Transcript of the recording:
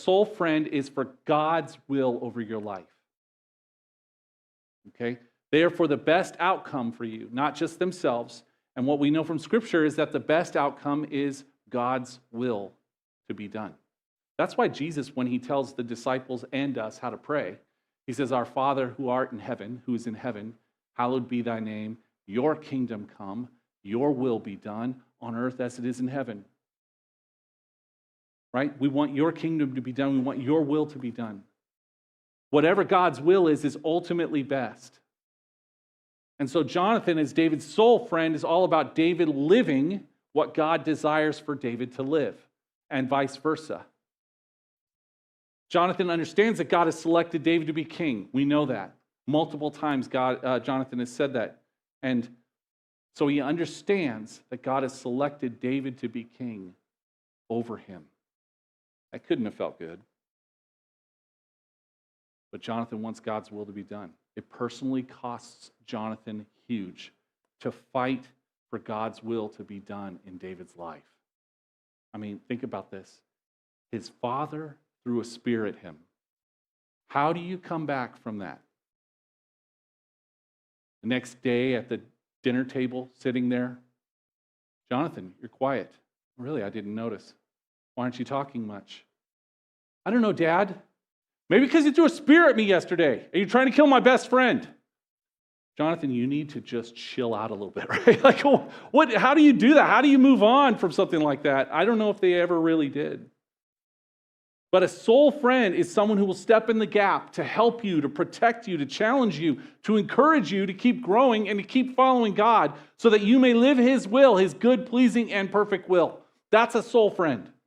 soul friend is for God's will over your life. Okay? They are for the best outcome for you, not just themselves. And what we know from Scripture is that the best outcome is God's will to be done. That's why Jesus, when he tells the disciples and us how to pray, he says, "Our Father who art in heaven, who is in heaven, hallowed be thy name. Your kingdom come, your will be done on earth as it is in heaven." Right? We want your kingdom to be done. We want your will to be done. Whatever God's will is ultimately best. And so Jonathan, as David's soul friend, is all about David living what God desires for David to live, and vice versa. Jonathan understands that God has selected David to be king. We know that. Multiple times Jonathan has said that. And so he understands that God has selected David to be king over him. That couldn't have felt good. But Jonathan wants God's will to be done. It personally costs Jonathan huge to fight for God's will to be done in David's life. I mean, think about this. His father threw a spear at him. How do you come back from that? The next day at the dinner table, sitting there, "Jonathan, you're quiet." "Really, I didn't notice." "Why aren't you talking much?" "I don't know, Dad. Maybe because you threw a spear at me yesterday. Are you trying to kill my best friend?" Jonathan, you need to just chill out a little bit, right? Like, how do you do that? How do you move on from something like that? I don't know if they ever really did. But a soul friend is someone who will step in the gap to help you, to protect you, to challenge you, to encourage you to keep growing and to keep following God so that you may live His will, His good, pleasing, and perfect will. That's a soul friend.